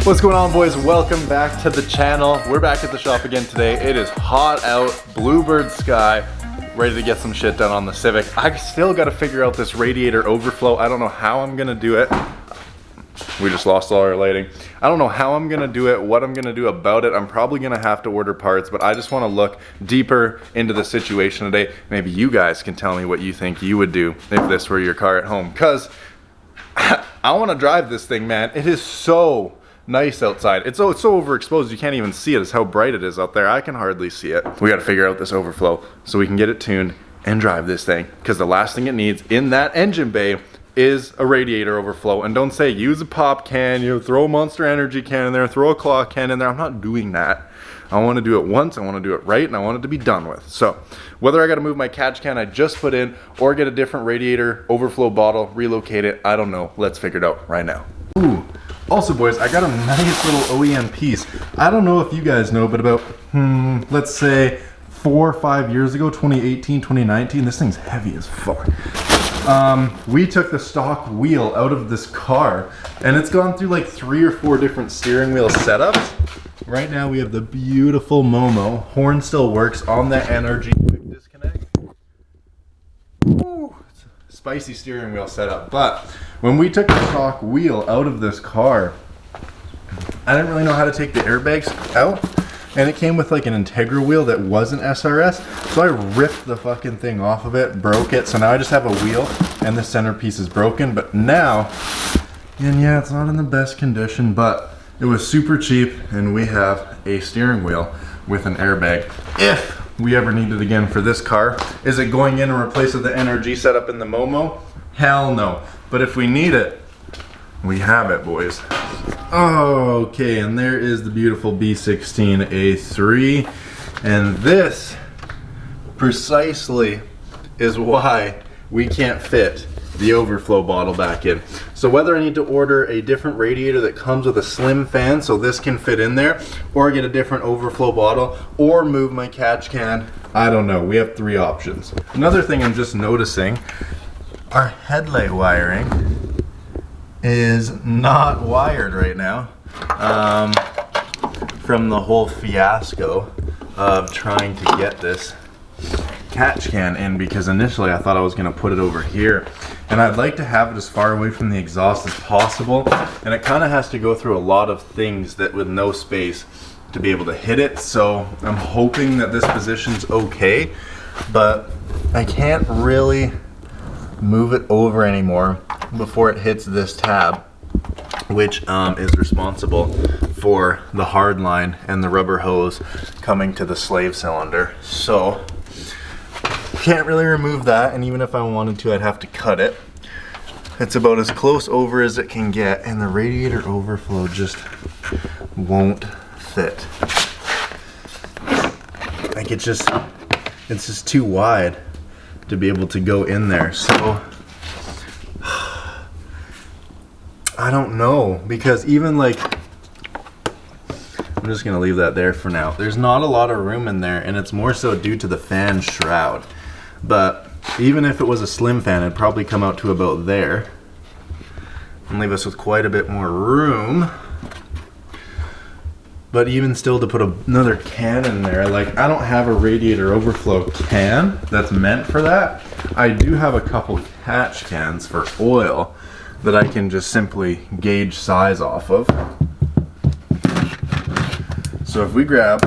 What's going on, boys? Welcome back to the channel. We're back at the shop again today. It is hot out, bluebird sky, ready to get some shit done on the Civic. I still got to figure out this radiator overflow. I don't know how I'm gonna do it. We just lost all our lighting. I don't know how I'm gonna do it, what I'm gonna do about it. I'm probably gonna have to order parts, but I just wanna look deeper into the situation today. Maybe you guys can tell me what you think you would do if this were your car at home. Cause I wanna drive this thing, man. It is so nice outside. It's so overexposed you can't even see it. It's how bright it is out there. I can hardly see it. We gotta figure out this overflow so we can get it tuned and drive this thing. Cause the last thing it needs in that engine bay is a radiator overflow. And don't say use a pop can, you know, throw a Monster Energy can in there, throw a claw can in there. I'm not doing that. I want to do it once, I want to do it right, and I want it to be done with. So whether I got to move my catch can I just put in or get a different radiator overflow bottle, relocate it, I don't know. Let's figure it out right now. Ooh, also boys, I got a nice little OEM piece. I don't know if you guys know, but about let's say 4 or 5 years ago, 2018, 2019, this thing's heavy as fuck. We took the stock wheel out of this car and it's gone through like 3 or 4 different steering wheel setups. Right now we have the beautiful Momo. Horn still works on the NRG quick disconnect. Woo, it's a spicy steering wheel setup. But when we took the stock wheel out of this car, I didn't really know how to take the airbags out. And it came with like an Integra wheel that wasn't SRS. So I ripped the fucking thing off of it, broke it. So now I just have a wheel and the centerpiece is broken. But now, and yeah, it's not in the best condition, but it was super cheap and we have a steering wheel with an airbag. If we ever need it again for this car, is it going in and replacing the NRG setup in the Momo? Hell no. But if we need it, we have it, boys. Okay, and there is the beautiful B16A3, and this precisely is why we can't fit the overflow bottle back in. So whether I need to order a different radiator that comes with a slim fan so this can fit in there, or get a different overflow bottle, or move my catch can, I don't know. We have 3 options. Another thing I'm just noticing, our headlight wiring is not wired right now from the whole fiasco of trying to get this catch can in, because initially I thought I was going to put it over here and I'd like to have it as far away from the exhaust as possible, and it kind of has to go through a lot of things that with no space to be able to hit it. So I'm hoping that this position's okay, but I can't really move it over anymore before it hits this tab, which is responsible for the hard line and the rubber hose coming to the slave cylinder. So can't really remove that, and even if I wanted to, I'd have to cut it. It's about as close over as it can get, and the radiator overflow just won't fit. Like it's just too wide to be able to go in there. So I don't know, because even like, I'm just gonna leave that there for now. There's not a lot of room in there, and it's more so due to the fan shroud. But even if it was a slim fan, it'd probably come out to about there and leave us with quite a bit more room. But even still, to put another can in there, like I don't have a radiator overflow can that's meant for that. I do have a couple catch cans for oil that I can just simply gauge size off of. So if we grab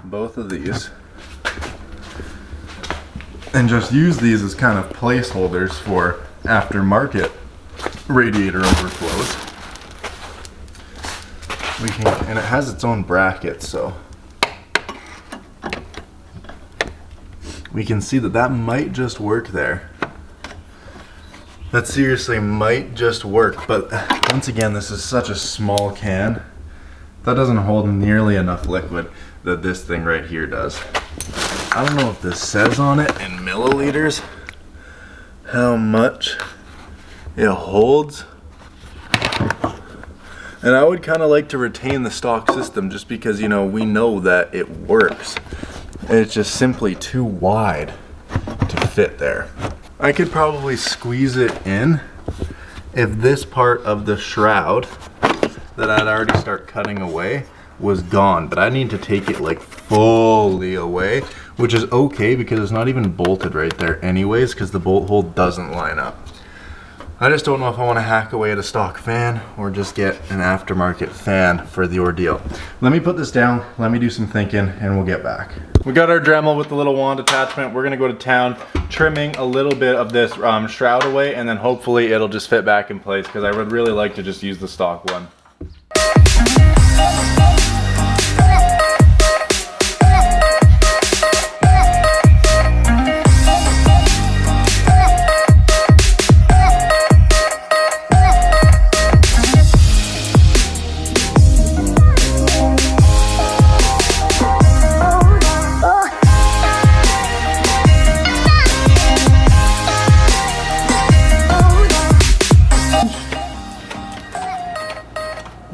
both of these and just use these as kind of placeholders for aftermarket radiator overflows, we can, and it has its own bracket, so we can see that that might just work there. That seriously might just work, but once again, this is such a small can that doesn't hold nearly enough liquid that this thing right here does. I don't know if this says on it in milliliters how much it holds. And I would kind of like to retain the stock system just because, you know, we know that it works. It's just simply too wide to fit there. I could probably squeeze it in if this part of the shroud that I'd already start cutting away was gone, but I need to take it like fully away, which is okay because it's not even bolted right there anyways, because the bolt hole doesn't line up. I just don't know if I want to hack away at a stock fan or just get an aftermarket fan for the ordeal. Let me put this down, let me do some thinking, and we'll get back. We got our Dremel with the little wand attachment. We're gonna go to town, trimming a little bit of this shroud away, and then hopefully it'll just fit back in place, because I would really like to just use the stock one.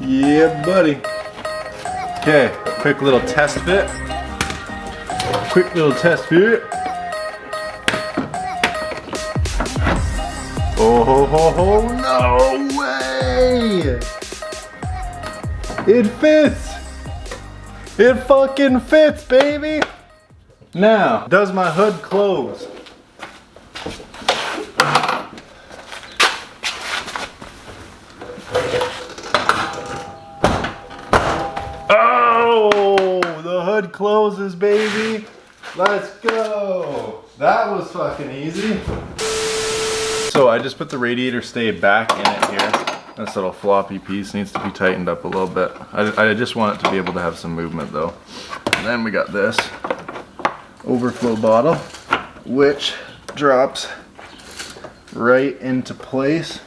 Yeah, buddy. Okay, quick little test fit. Quick little test fit. Oh, ho, ho, ho, no way! It fits! It fucking fits, baby! Now, does my hood close? Closes, baby. Let's go. That was fucking easy. So I just put the radiator stay back in it here. This little floppy piece needs to be tightened up a little bit. I just want it to be able to have some movement though. And then we got this overflow bottle, which drops right into place.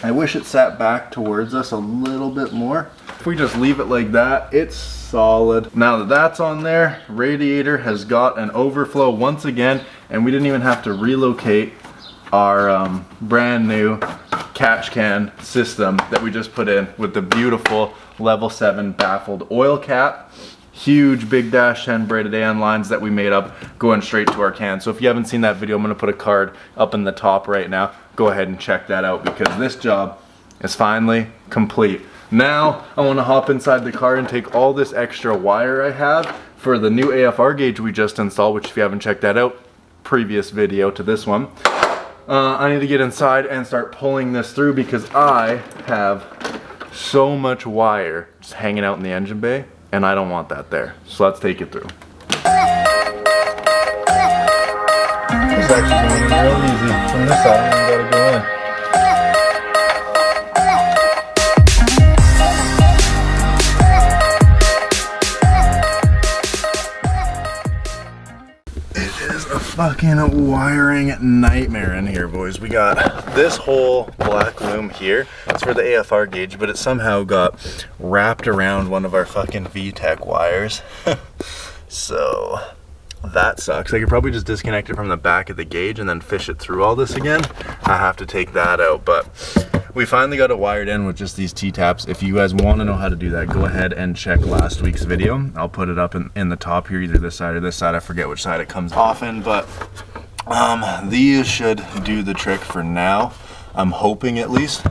I wish it sat back towards us a little bit more. If we just leave it like that, it's solid. Now that that's on there, radiator has got an overflow once again, and we didn't even have to relocate our brand new catch can system that we just put in with the beautiful level 7 baffled oil cap. Huge big dash 10 braided AN lines that we made up going straight to our can. So if you haven't seen that video, I'm gonna put a card up in the top right now. Go ahead and check that out, because this job is finally complete. Now I want to hop inside the car and take all this extra wire I have for the new AFR gauge we just installed, which if you haven't checked that out, previous video to this one. I need to get inside and start pulling this through, because I have so much wire just hanging out in the engine bay, and I don't want that there. So let's take it through. It's actually going in real easy. From this side, I gotta go in. Fucking wiring nightmare in here, boys. We got this whole black loom here. It's for the AFR gauge, but it somehow got wrapped around one of our fucking VTEC wires. So that sucks. I could probably just disconnect it from the back of the gauge and then fish it through all this again. I have to take that out, but we finally got it wired in with just these T-taps. If you guys want to know how to do that, go ahead and check last week's video. I'll put it up in the top here, either this side or this side. I forget which side it comes off in, but these should do the trick for now. I'm hoping, at least.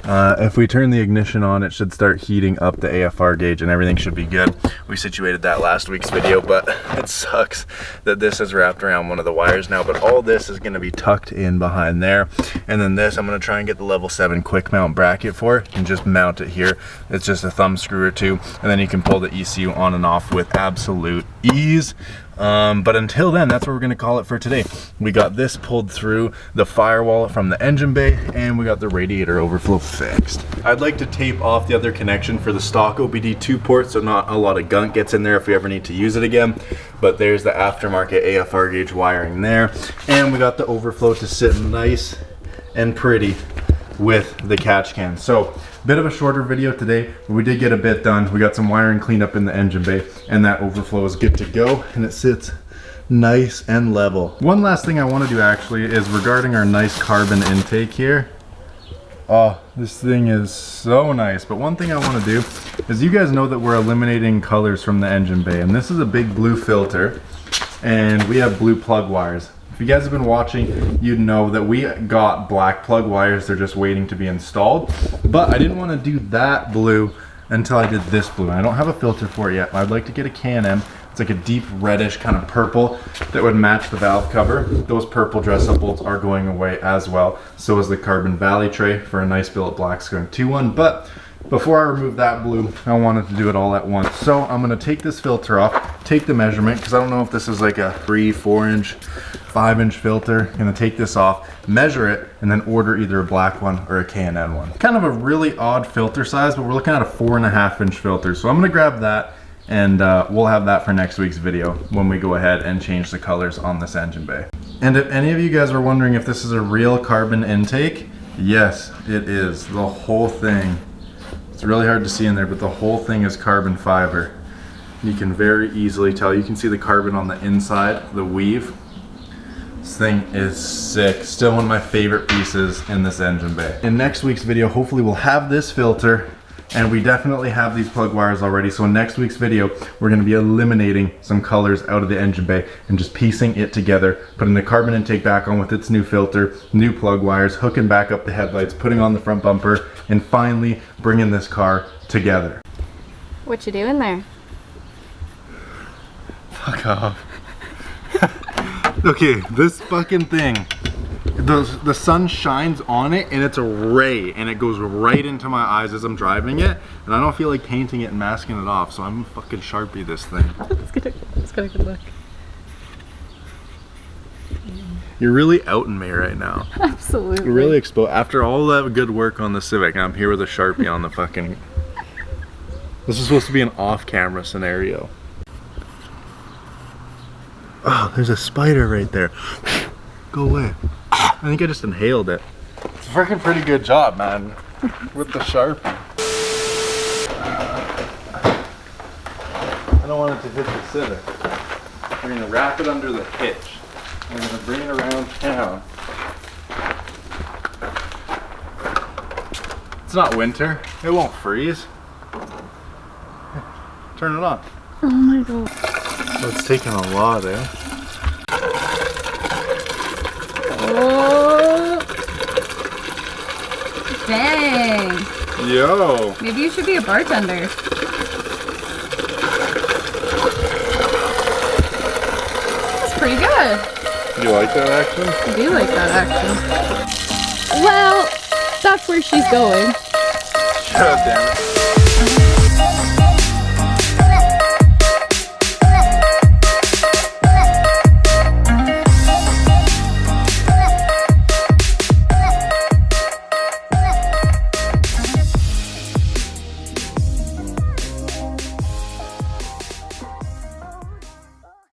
If we turn the ignition on, it should start heating up the AFR gauge and everything should be good. We situated that last week's video, but it sucks that this is wrapped around one of the wires now, but all this is gonna be tucked in behind there. And then this, I'm gonna try and get the level 7 quick mount bracket for and just mount it here. It's just a thumb screw or two, and then you can pull the ECU on and off with absolute ease. But until then, that's what we're gonna call it for today. We got this pulled through the firewall from the engine bay, and we got the radiator overflow fixed. I'd like to tape off the other connection for the stock OBD2 port, so not a lot of gunk gets in there if we ever need to use it again. But there's the aftermarket AFR gauge wiring there, and we got the overflow to sit nice and pretty with the catch can. So bit of a shorter video today, but we did get a bit done. We got some wiring cleaned up in the engine bay, and that overflow is good to go, and it sits nice and level. One last thing I want to do actually is regarding our nice carbon intake here. Oh, this thing is so nice. But one thing I want to do is, you guys know that we're eliminating colors from the engine bay, and this is a big blue filter, and we have blue plug wires. If you guys have been watching, you'd know that we got black plug wires. They're just waiting to be installed. But I didn't want to do that blue until I did this blue. I don't have a filter for it yet. I'd like to get a Can-Am. It's like a deep reddish kind of purple that would match the valve cover. Those purple dress-up bolts are going away as well. So is the carbon valley tray for a nice billet black square 2-1. But before I remove that blue, I wanted to do it all at once. So I'm gonna take this filter off, take the measurement, because I don't know if this is like a 3, 4 inch, 5 inch filter. I'm gonna take this off, measure it, and then order either a black one or a K&N one. Kind of a really odd filter size, but we're looking at a 4.5 inch filter. So I'm gonna grab that, and we'll have that for next week's video when we go ahead and change the colors on this engine bay. And if any of you guys are wondering if this is a real carbon intake, yes, it is. The whole thing. It's really hard to see in there, but the whole thing is carbon fiber. You can very easily tell. You can see the carbon on the inside, the weave. This thing is sick. Still one of my favorite pieces in this engine bay. In next week's video, hopefully we'll have this filter, and we definitely have these plug wires already. So in next week's video, we're gonna be eliminating some colors out of the engine bay and just piecing it together, putting the carbon intake back on with its new filter, new plug wires, hooking back up the headlights, putting on the front bumper, and finally bringing this car together. What you doing there? Fuck off. Okay, this fucking thing, the sun shines on it and it's a ray and it goes right into my eyes as I'm driving it, and I don't feel like painting it and masking it off, so I'm gonna fucking Sharpie this thing. Let's get a good look. You're really outing me right now. Absolutely. You're really exposed. After all that good work on the Civic, I'm here with a Sharpie on the fucking... This is supposed to be an off-camera scenario. Oh, there's a spider right there. Go away. I think I just inhaled it. It's a freaking pretty good job, man, with the Sharpie. I don't want it to hit the Civic. We're gonna wrap it under the hitch. We're gonna bring it around town. It's not winter. It won't freeze. Turn it on. Oh my god. Oh, it's taking a lot, eh? Oh. Dang. Yo. Maybe you should be a bartender. That's pretty good. You like that action? I do like that action. Well, that's where she's going. God damn it.